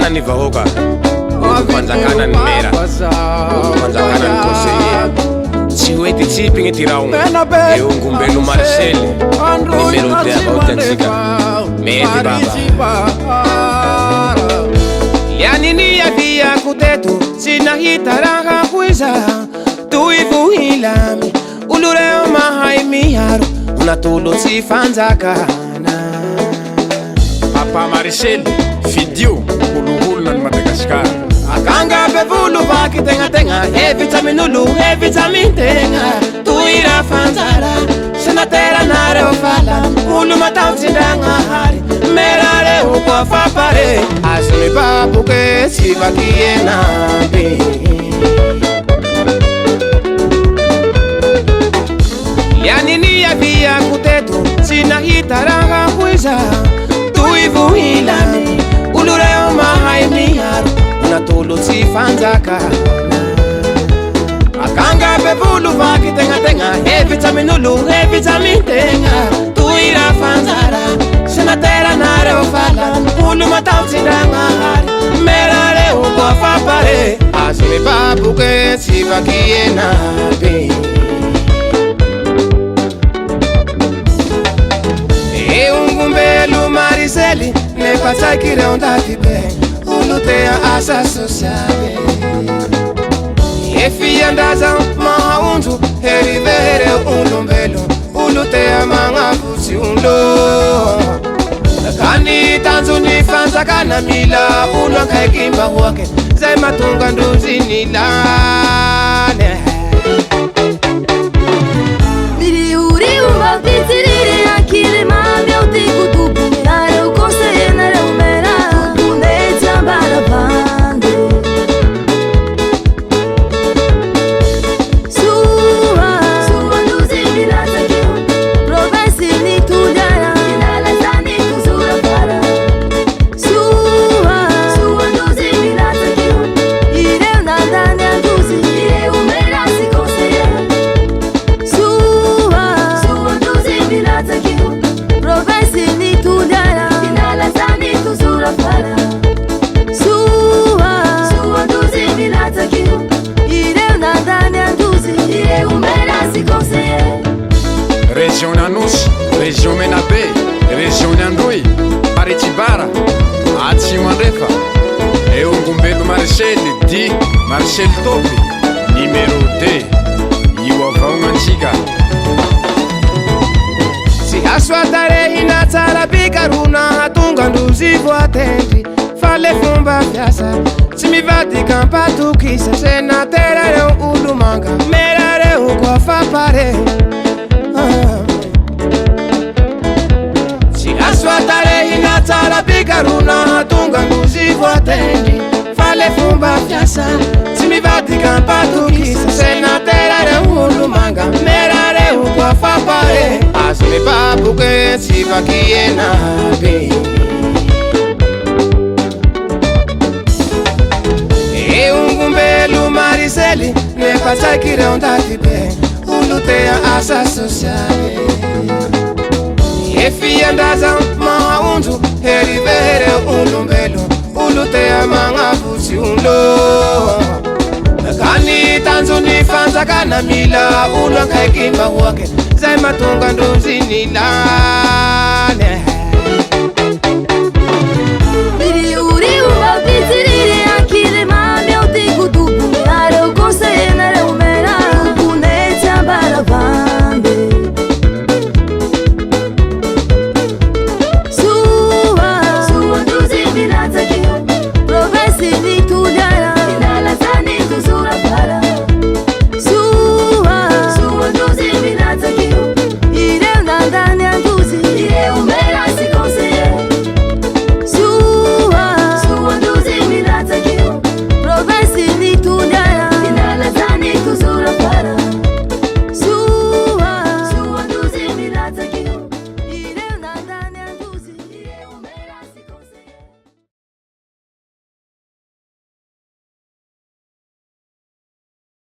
Panzakana ni vahoka, panzakana ni mera, panzakana ni conseiller. Chiwete chipi ngitirao, eu ngumbelo Marcel, número 10 authentica, mete baba. Yani ni avia kutetu, sinahitaraha kuiza, tuivu hilami, ulureo mahai haru, unatulo si fanzakana. Papa Marcel, fidio, uluhulu na Madagascar. Akanga bevulu vaki tenga, vitaminulu, vitamin tenga, tuira fanzara, senatera nare ofala, ulu matautsindanga hari, merare ukwa fapare, asuni babu ke sivaki enabe. Yani ni avia kutetu, sinahitaraha kuiza, tuivu hilami, ulureo mahai haru, unatulo si fanzakana. Akanga bevulu vaki tenga, vitaminulu, vitamin tenga, tuira fanzara, senatera nare ofala, ulu matautsindanga hari, merare ukwa fapare, asuni babu ke sivaki enabe. Ngumbelo Marcel, ne pasakire ondatibe, ulutea asa sociale. Efi andaza maundu, herivere ulumbelo, ulutea manga fusi ulo. Kani tanzu ni fanzakana mila, ulwaka ekimba wake, zai matunga nduzi nilane. Miri uri umavitiriri akili mami utiku tupu, nare ukose nare umera, uneza bara pande. Suwa nduzi milata kio, provensi ni tudara, kinala zani kuzura para. Suwa nduzi milata kio, ire unandani anduzi, ire umera si conseiller. Suwa nduzi milata kio, provensi ni tudara, kinala zani kuzura para. Suwa nduzi milata kio, ire unandani anduzi, ire umera si conseiller. Région Nanush, région Menabe, région Nandoi, Paritibara, Atsimandrefa. Eu ngumbelo Marcel, di Marcel Topi, numéro 2, Iwavaunganchiga. Si aswa tarehi na tsara bikaruna, hatunga nduzi voatendi, fale fumba fiasa, simivati kampatukisa, senatera reo ulumanga, merare ukwa fapare. Si aswa tarehi na tsara bikaruna, hatunga nduzi voatendi, fale fumba fiasa, simivati kampatukisa, senatera reo ulumanga, merare ukwa fapare. Asuni babu ke sivaki enabe. Ngumbelo Marcel, ne pasakire ondatibe, ulutea asa sociale. Efi andaza maundu, herivere ulumbelo, ulutea manga fusi ulo. Kani tanzu ni fanzakana mila, ulwaka ekimba wake, zai matunga nduzi nilane.